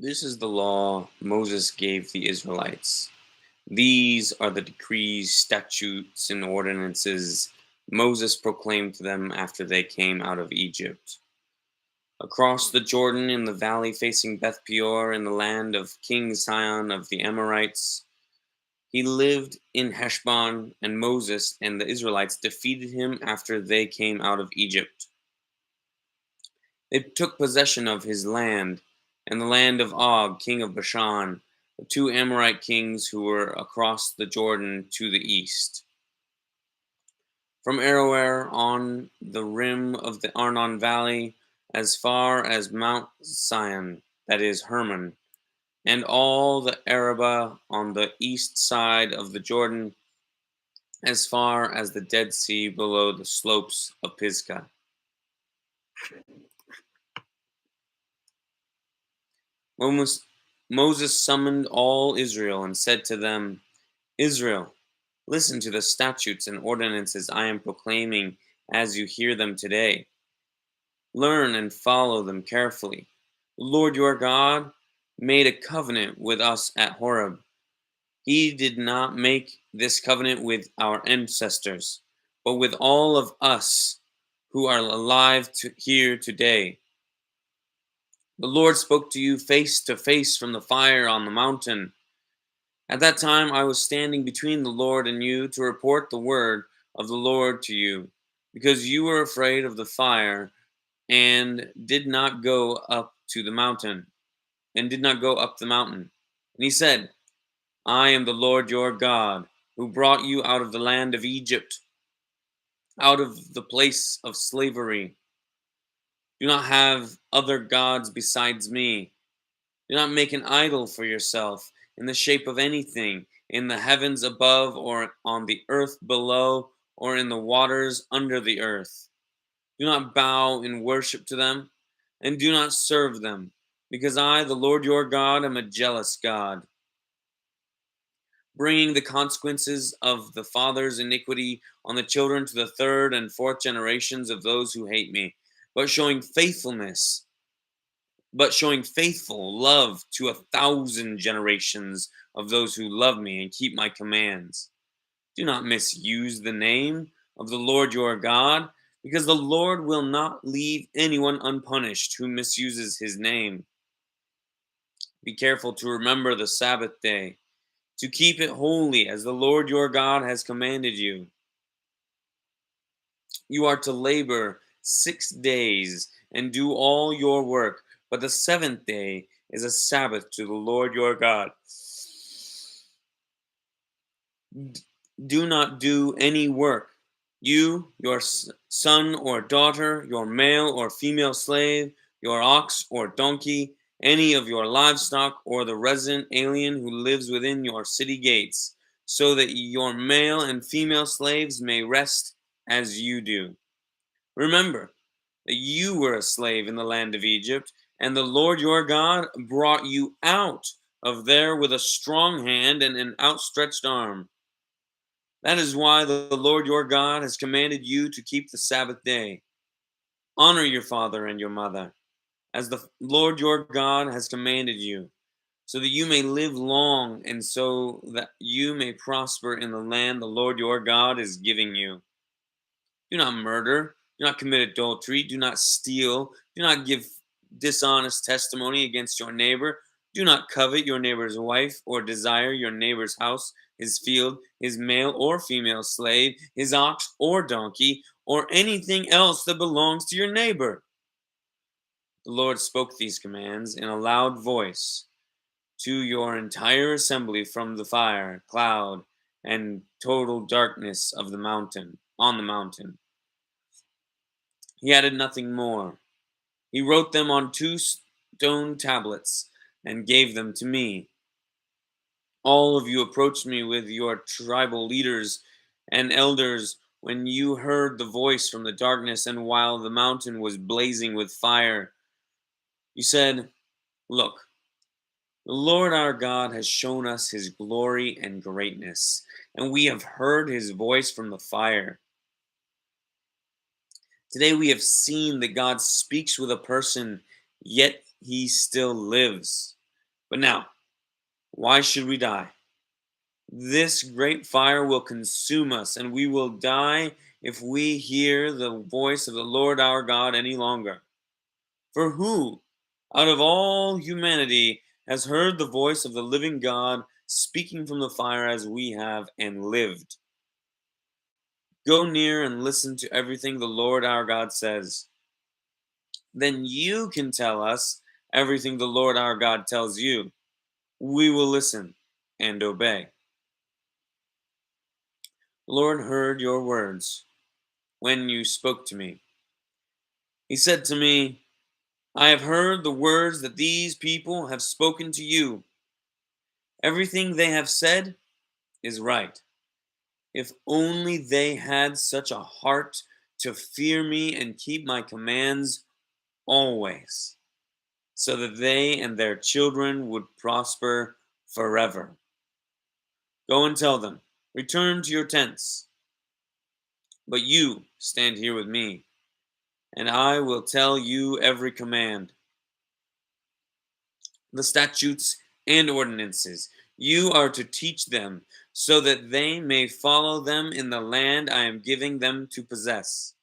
This is the law Moses gave the Israelites. These are the decrees, statutes, and ordinances Moses proclaimed to them after they came out of Egypt. Across the Jordan, in the valley facing Beth Peor, in the land of King Sihon of the Amorites, he lived in Heshbon, and Moses and the Israelites defeated him after they came out of Egypt. They took possession of his land, and the land of Og, king of Bashan, the two Amorite kings who were across the Jordan to the east. From Aroer on the rim of the Arnon Valley, as far as Mount Sion, that is Hermon, and all the Arabah on the east side of the Jordan, as far as the Dead Sea below the slopes of Pisgah. When Moses summoned all Israel and said to them, Israel, listen to the statutes and ordinances I am proclaiming as you hear them today. Learn and follow them carefully. The Lord your God made a covenant with us at Horeb. He did not make this covenant with our ancestors, but with all of us who are alive here today. The Lord spoke to you face to face from the fire on the mountain. At that time I was standing between the Lord and you to report the word of the Lord to you, because you were afraid of the fire and did not go up to the mountain, and did not go up the mountain. And he said, I am the Lord your God, who brought you out of the land of Egypt, out of the place of slavery. Do not have other gods besides me. Do not make an idol for yourself in the shape of anything in the heavens above, or on the earth below, or in the waters under the earth. Do not bow in worship to them, and do not serve them, because I, the Lord your God, am a jealous God, bringing the consequences of the father's iniquity on the children to the third and fourth generations of those who hate me, but showing faithful love to 1,000 generations of those who love me and keep my commands. Do not misuse the name of the Lord your God, because the Lord will not leave anyone unpunished who misuses his name. Be careful to remember the Sabbath day, to keep it holy as the Lord your God has commanded you. You are to labor 6 days and do all your work, but the seventh day is a Sabbath to the Lord your God. Do not do any work. You, your son or daughter, your male or female slave, your ox or donkey, any of your livestock, or the resident alien who lives within your city gates, so that your male and female slaves may rest as you do. Remember that you were a slave in the land of Egypt, and the Lord your God brought you out of there with a strong hand and an outstretched arm. That is why the Lord your God has commanded you to keep the Sabbath day. Honor your father and your mother, as the Lord your God has commanded you, so that you may live long and so that you may prosper in the land the Lord your God is giving you. Do not murder, do not commit adultery, do not steal, do not give dishonest testimony against your neighbor, do not covet your neighbor's wife or desire your neighbor's house, his field, his male or female slave, his ox or donkey, or anything else that belongs to your neighbor. The Lord spoke these commands in a loud voice to your entire assembly from the fire, cloud, and total darkness of the mountain, on the mountain. He added nothing more. He wrote them on 2 stone tablets and gave them to me. All of you approached me with your tribal leaders and elders when you heard the voice from the darkness and while the mountain was blazing with fire. You said, Look, the Lord our God has shown us his glory and greatness, and we have heard his voice from the fire. Today we have seen that God speaks with a person, yet he still lives. But now, why should we die? This great fire will consume us, and we will die if we hear the voice of the Lord our God any longer. For who, out of all humanity, has heard the voice of the living God speaking from the fire as we have and lived? Go near and listen to everything the Lord our God says. Then you can tell us everything the Lord our God tells you. We will listen and obey. The Lord heard your words when you spoke to me. He said to me, I have heard the words that these people have spoken to you. Everything they have said is right. If only they had such a heart to fear me and keep my commands always, so that they and their children would prosper forever. Go and tell them, return to your tents, but you stand here with me, and I will tell you every command, the statutes and ordinances. You are to teach them, so that they may follow them in the land I am giving them to possess.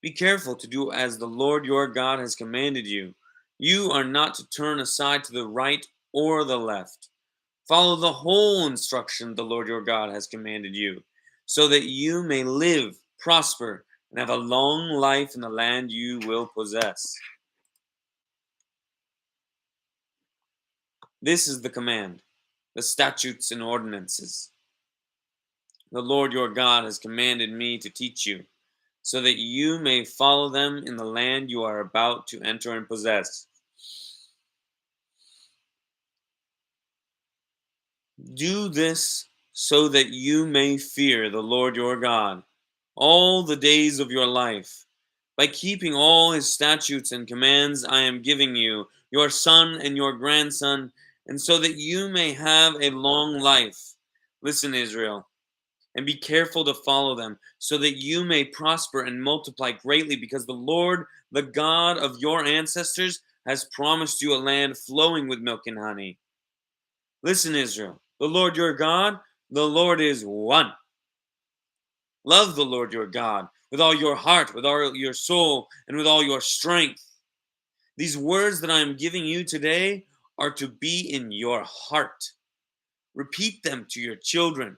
Be careful to do as the Lord your God has commanded you. You are not to turn aside to the right or the left. Follow the whole instruction the Lord your God has commanded you, so that you may live, prosper, and have a long life in the land you will possess. This is the command, the statutes and ordinances the Lord your God has commanded me to teach you, so that you may follow them in the land you are about to enter and possess. Do this so that you may fear the Lord your God all the days of your life, by keeping all his statutes and commands I am giving you, your son and your grandson, and so that you may have a long life. Listen, Israel, and be careful to follow them, so that you may prosper and multiply greatly, because the Lord, the God of your ancestors, has promised you a land flowing with milk and honey. Listen, Israel, the Lord your God, the Lord is one. Love the Lord your God with all your heart, with all your soul, and with all your strength. These words that I am giving you today are to be in your heart. Repeat them to your children.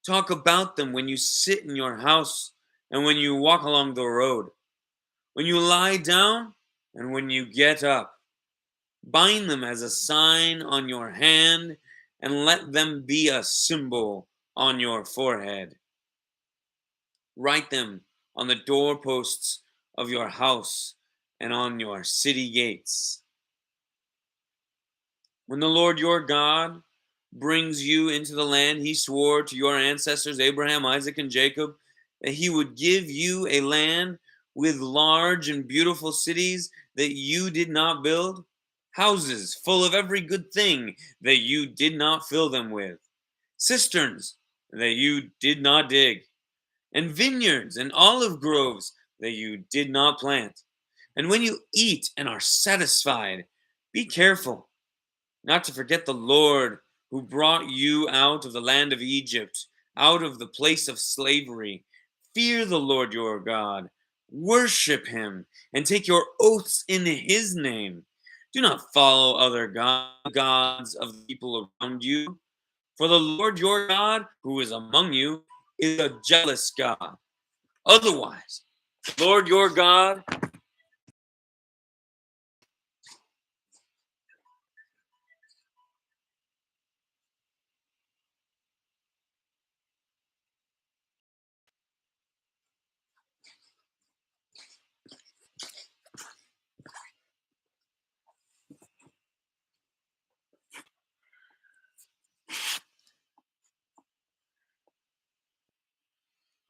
Talk about them when you sit in your house and when you walk along the road, when you lie down and when you get up. Bind them as a sign on your hand and let them be a symbol on your forehead. Write them on the doorposts of your house and on your city gates. When the Lord your God brings you into the land he swore to your ancestors, Abraham, Isaac, and Jacob, that he would give you a land with large and beautiful cities that you did not build, houses full of every good thing that you did not fill them with, cisterns that you did not dig, and vineyards and olive groves that you did not plant. And when you eat and are satisfied, be careful not to forget the Lord who brought you out of the land of Egypt, out of the place of slavery. Fear the Lord your God, worship him, and take your oaths in his name. Do not follow other gods of the people around you, for the Lord your God, who is among you, is a jealous God. Otherwise, Lord your God,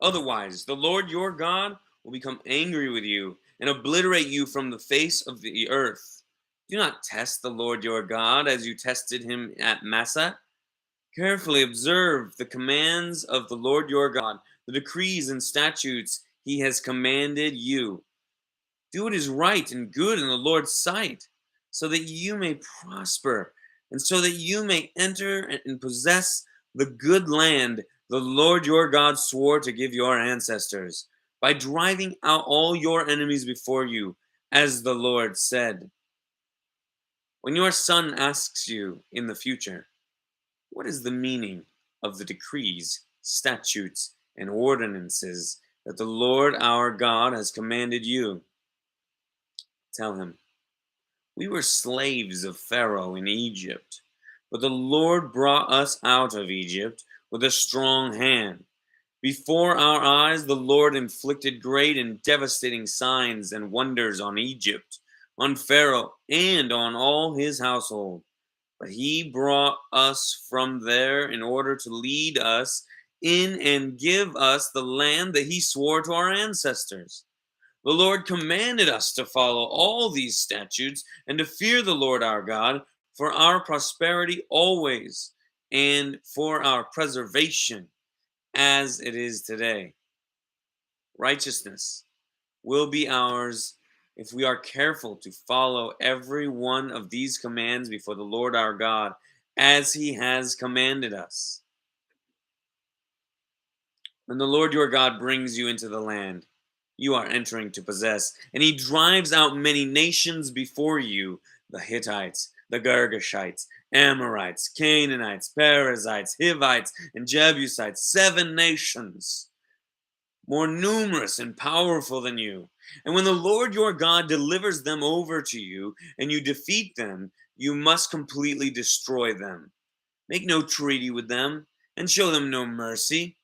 otherwise, the Lord your God will become angry with you and obliterate you from the face of the earth. Do not test the Lord your God as you tested him at Massa. Carefully observe the commands of the Lord your God, the decrees and statutes he has commanded you. Do what is right and good in the Lord's sight, so that you may prosper and so that you may enter and possess the good land the Lord your God swore to give your ancestors, by driving out all your enemies before you, as the Lord said. When your son asks you in the future, what is the meaning of the decrees, statutes, and ordinances that the Lord our God has commanded you? Tell him, we were slaves of Pharaoh in Egypt, but the Lord brought us out of Egypt with a strong hand. Before our eyes, the Lord inflicted great and devastating signs and wonders on Egypt, on Pharaoh, and on all his household. But he brought us from there in order to lead us in and give us the land that he swore to our ancestors. The Lord commanded us to follow all these statutes and to fear the Lord our God for our prosperity always and for our preservation as it is today. Righteousness will be ours if we are careful to follow every one of these commands before the Lord our God as he has commanded us. When the Lord your God brings you into the land you are entering to possess, and he drives out many nations before you, the Hittites, the Girgashites, Amorites, Canaanites, Perizzites, Hivites, and Jebusites, 7 nations, more numerous and powerful than you. And when the Lord your God delivers them over to you, and you defeat them, you must completely destroy them. Make no treaty with them, and show them no mercy.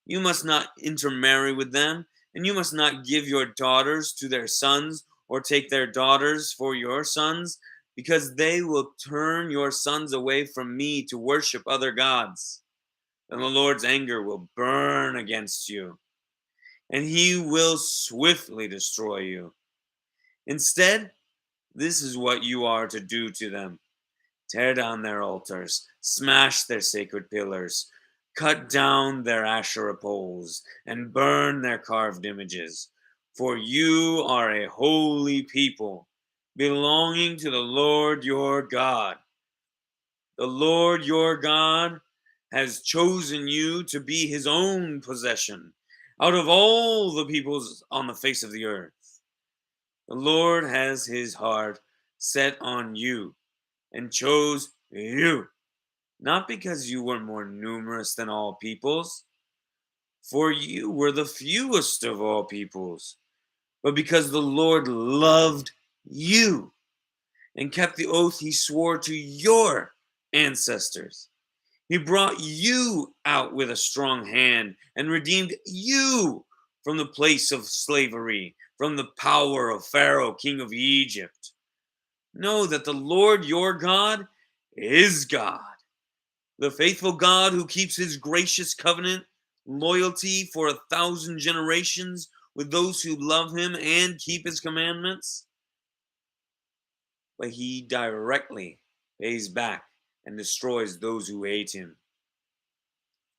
You must not intermarry with them, and you must not give your daughters to their sons, or take their daughters for your sons, because they will turn your sons away from me to worship other gods. Then the Lord's anger will burn against you, and he will swiftly destroy you. Instead, this is what you are to do to them: tear down their altars, smash their sacred pillars, cut down their Asherah poles, and burn their carved images. For you are a holy people, belonging to the Lord your God. The Lord your God has chosen you to be his own possession out of all the peoples on the face of the earth. The Lord has his heart set on you and chose you, not because you were more numerous than all peoples, for you were the fewest of all peoples, but because the Lord loved you and kept the oath he swore to your ancestors. He brought you out with a strong hand and redeemed you from the place of slavery, from the power of Pharaoh, king of Egypt. Know that the Lord your God is God, the faithful God who keeps his gracious covenant, loyalty for 1,000 generations with those who love him and keep his commandments. But he directly pays back and destroys those who hate him.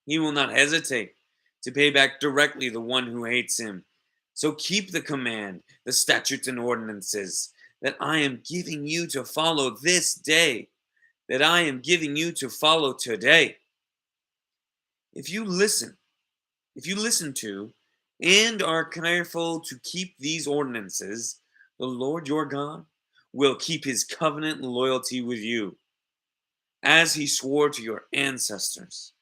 He will not hesitate to pay back directly the one who hates him. So keep the command, the statutes and ordinances that I am giving you to follow this day, that I am giving you to follow today. If you listen, if you listen to and are careful to keep these ordinances, the Lord your God will keep his covenant loyalty with you, as he swore to your ancestors.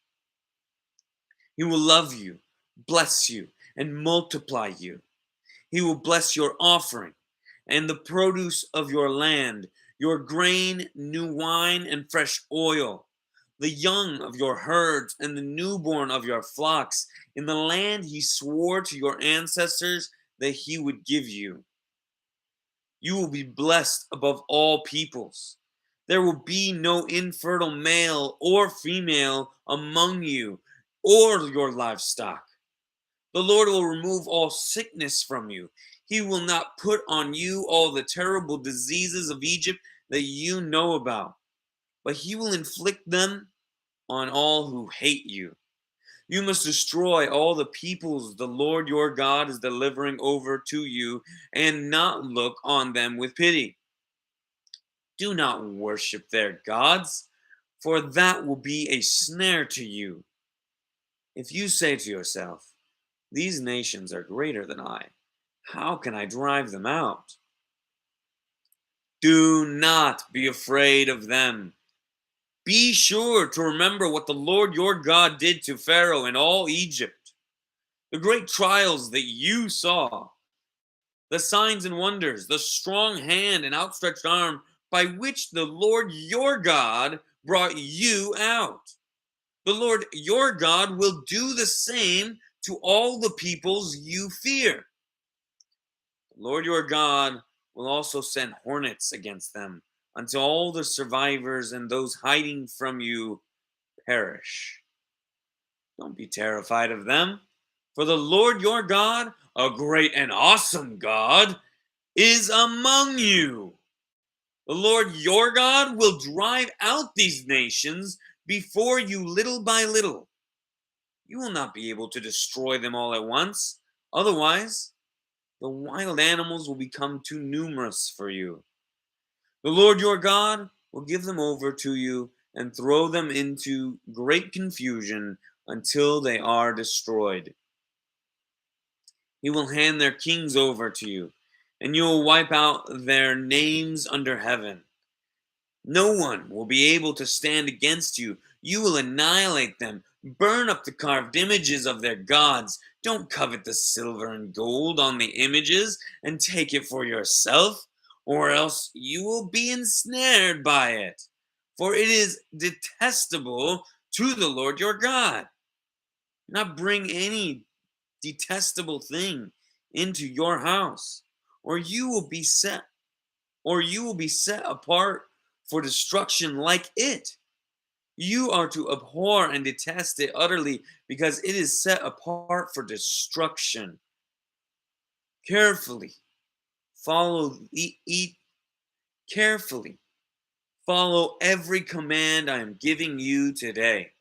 He will love you, bless you, and multiply you. He will bless your offering and the produce of your land, your grain, new wine, and fresh oil, the young of your herds and the newborn of your flocks, in the land he swore to your ancestors that he would give you. You will be blessed above all peoples. There will be no infertile male or female among you or your livestock. The Lord will remove all sickness from you. He will not put on you all the terrible diseases of Egypt that you know about, but he will inflict them on all who hate you. You must destroy all the peoples the Lord your God is delivering over to you, and not look on them with pity. Do not worship their gods, for that will be a snare to you. If you say to yourself, these nations are greater than I, how can I drive them out? Do not be afraid of them. Be sure to remember what the Lord your God did to Pharaoh and all Egypt, the great trials that you saw, the signs and wonders, the strong hand and outstretched arm by which the Lord your God brought you out. The Lord your God will do the same to all the peoples you fear. The Lord your God will also send hornets against them until all the survivors and those hiding from you perish. Don't be terrified of them, for the Lord your God, a great and awesome God, is among you. The Lord your God will drive out these nations before you little by little. You will not be able to destroy them all at once. Otherwise, the wild animals will become too numerous for you. The Lord your God will give them over to you and throw them into great confusion until they are destroyed. He will hand their kings over to you, and you will wipe out their names under heaven. No one will be able to stand against you. You will annihilate them. Burn up the carved images of their gods. Don't covet the silver and gold on the images and take it for yourself, or else you will be ensnared by it. For it is detestable to the Lord your God. Not bring any detestable thing into your house, or you will be set apart for destruction like it. You are to abhor and detest it utterly, because it is set apart for destruction. Carefully eat carefully. Follow every command I am giving you today,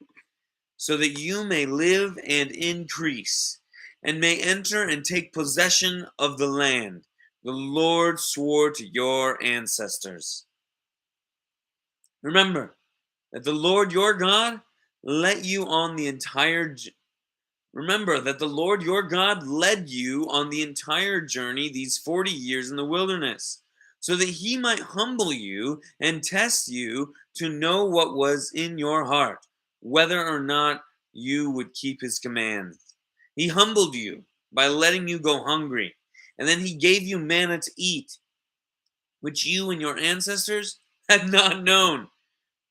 so that you may live and increase, and may enter and take possession of the land the Lord swore to your ancestors. Remember that the Lord your God let you on the entire Remember that the Lord your God led you on the entire journey these 40 years in the wilderness, so that he might humble you and test you to know what was in your heart, whether or not you would keep his commands. He humbled you by letting you go hungry, and then he gave you manna to eat, which you and your ancestors had not known,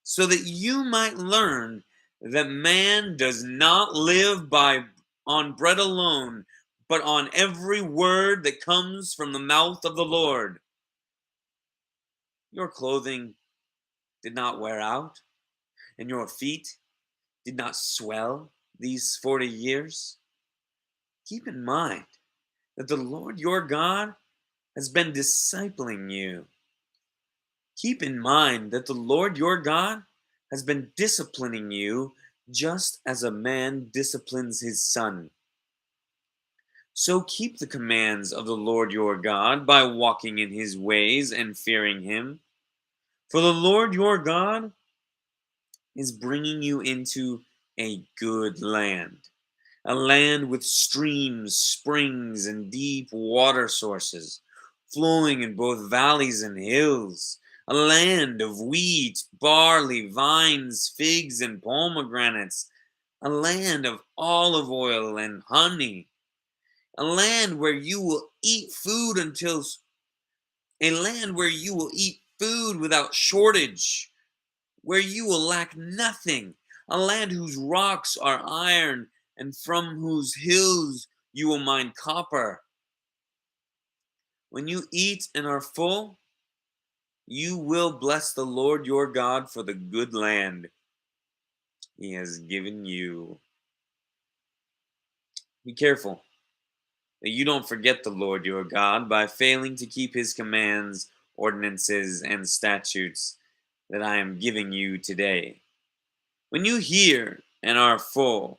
so that you might learn that man does not live by on bread alone, but on every word that comes from the mouth of the Lord. Your clothing did not wear out, and your feet did not swell these 40 years. Keep in mind that the Lord your God has been discipling you. Keep in mind that the Lord your God has been disciplining you just as a man disciplines his son. So keep the commands of the Lord your God by walking in his ways and fearing him. For the Lord your God is bringing you into a good land, a land with streams, springs, and deep water sources, flowing in both valleys and hills, a land of wheat, barley, vines, figs, and pomegranates, a land of olive oil and honey, a land where you will eat food until a land where you will eat food without shortage, where you will lack nothing, a land whose rocks are iron and from whose hills you will mine copper. When you eat and are full, you will bless the Lord your God for the good land he has given you. Be careful that you don't forget the Lord your God by failing to keep his commands, ordinances, and statutes that I am giving you today. When you hear and are full,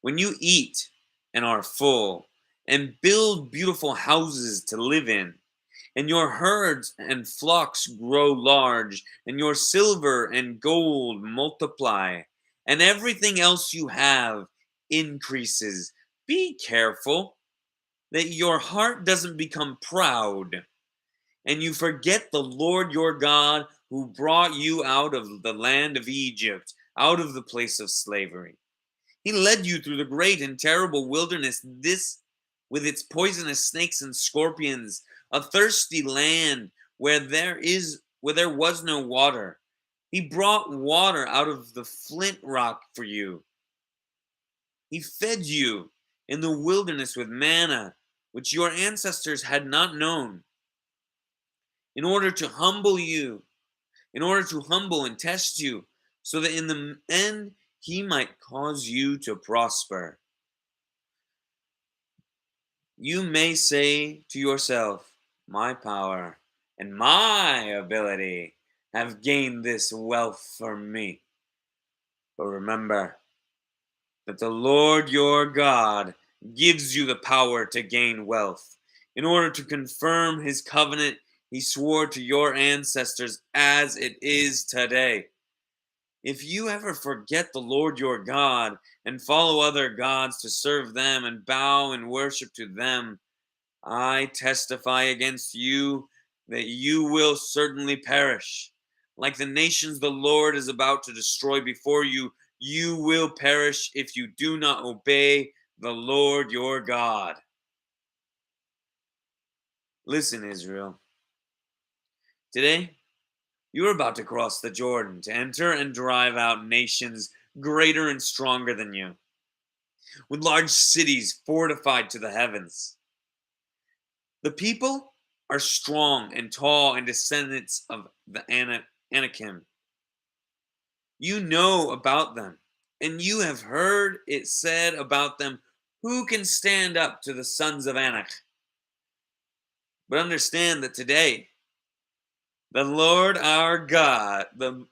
when you eat and are full, and build beautiful houses to live in, and your herds and flocks grow large, and your silver and gold multiply, and everything else you have increases. Be careful that your heart doesn't become proud, and you forget the Lord your God who brought you out of the land of Egypt, out of the place of slavery. He led you through the great and terrible wilderness, this with its poisonous snakes and scorpions, a thirsty land where there was no water. He brought water out of the flint rock for you. He fed you in the wilderness with manna, which your ancestors had not known, in order to humble you, in order to humble and test you, so that in the end he might cause you to prosper. You may say to yourself, my power and my ability have gained this wealth for me. But remember that the Lord your God gives you the power to gain wealth. In order to confirm his covenant, he swore to your ancestors as it is today. If you ever forget the Lord your God and follow other gods to serve them and bow in worship to them, I testify against you that you will certainly perish. Like the nations the Lord is about to destroy before you, you will perish if you do not obey the Lord your God. Listen, Israel. Today, you are about to cross the Jordan to enter and drive out nations greater and stronger than you, with large cities fortified to the heavens. The people are strong and tall and descendants of the Anakim. You know about them, and you have heard it said about them, who can stand up to the sons of Anak? But understand that today, the Lord our God, that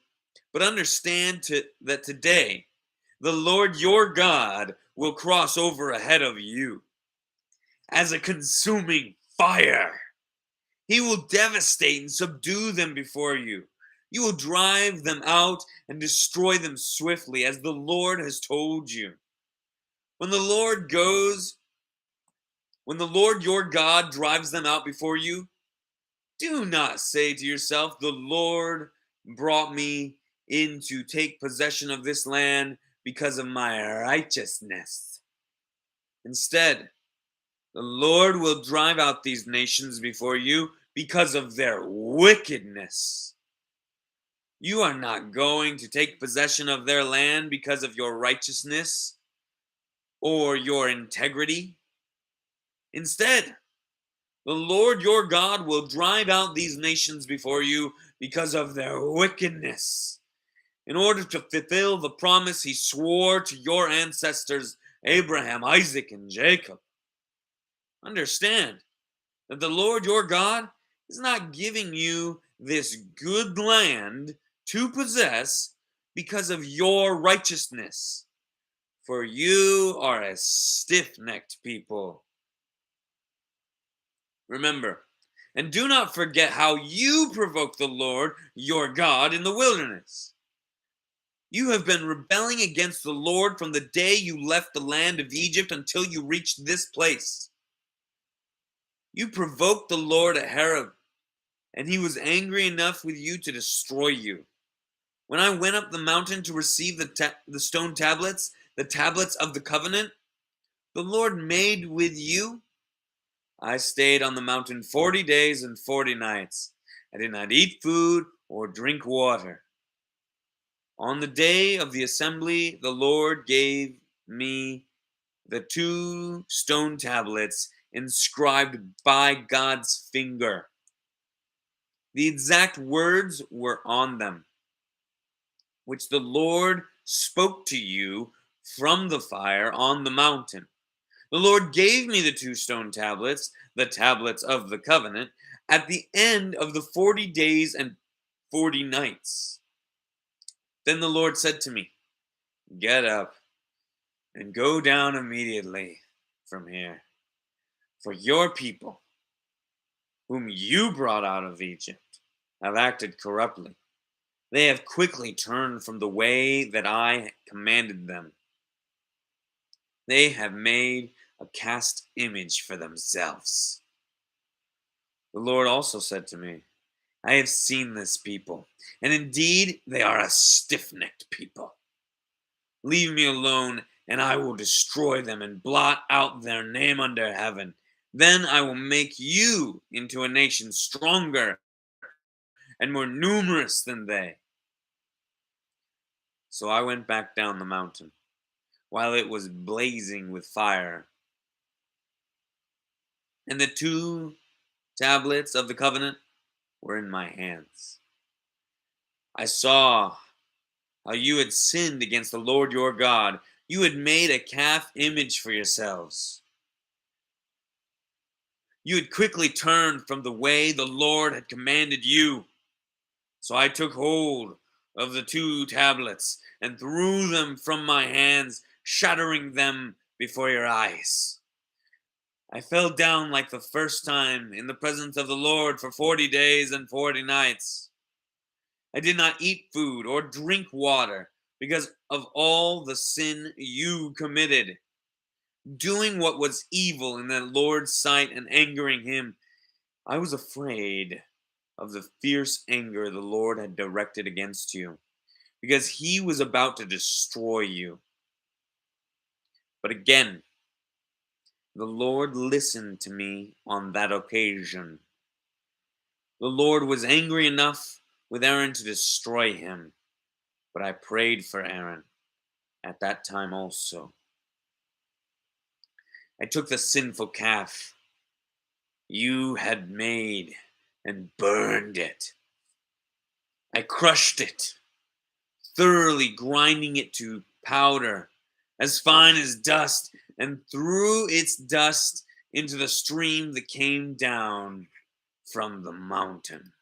today, the Lord your God will cross over ahead of you as a consuming fire. He will devastate and subdue them before you. You will drive them out and destroy them swiftly, as the Lord has told you. When the Lord goes, when the Lord your God drives them out before you, do not say to yourself, the Lord brought me in to take possession of this land because of my righteousness. Instead, the Lord will drive out these nations before you because of their wickedness. You are not going to take possession of their land because of your righteousness or your integrity. Instead, the Lord your God will drive out these nations before you because of their wickedness, in order to fulfill the promise he swore to your ancestors, Abraham, Isaac, and Jacob. Understand that the Lord your God is not giving you this good land to possess because of your righteousness, for you are a stiff-necked people. Remember, and do not forget how you provoked the Lord your God in the wilderness. You have been rebelling against the Lord from the day you left the land of Egypt until you reached this place. You provoked the Lord at Horeb, and he was angry enough with you to destroy you. When I went up the mountain to receive the stone tablets, the tablets of the covenant the Lord made with you, I stayed on the mountain 40 days and 40 nights. I did not eat food or drink water. On the day of the assembly, the Lord gave me the two stone tablets inscribed by God's finger. The exact words were on them, which the Lord spoke to you from the fire on the mountain. The Lord gave me the two stone tablets, the tablets of the covenant, at the end of the 40 days and 40 nights. Then the Lord said to me, get up and go down immediately from here, for your people whom you brought out of Egypt, have acted corruptly. They have quickly turned from the way that I commanded them. They have made a cast image for themselves. The Lord also said to me, I have seen this people, and indeed they are a stiff necked people. Leave me alone, and I will destroy them and blot out their name under heaven. Then I will make you into a nation stronger and more numerous than they. So I went back down the mountain, while it was blazing with fire, and the 2 tablets of the covenant were in my hands. I saw how you had sinned against the Lord your God. You had made a calf image for yourselves. You had quickly turned from the way the Lord had commanded you. So I took hold of the 2 tablets and threw them from my hands, shattering them before your eyes. I fell down like the first time in the presence of the Lord for 40 days and 40 nights. I did not eat food or drink water because of all the sin you committed, doing what was evil in the Lord's sight and angering him. I was afraid of the fierce anger the Lord had directed against you, because he was about to destroy you. But again, the Lord listened to me on that occasion. The Lord was angry enough with Aaron to destroy him, but I prayed for Aaron at that time also. I took the sinful calf you had made and burned it. I crushed it, thoroughly grinding it to powder, as fine as dust, and threw its dust into the stream that came down from the mountain.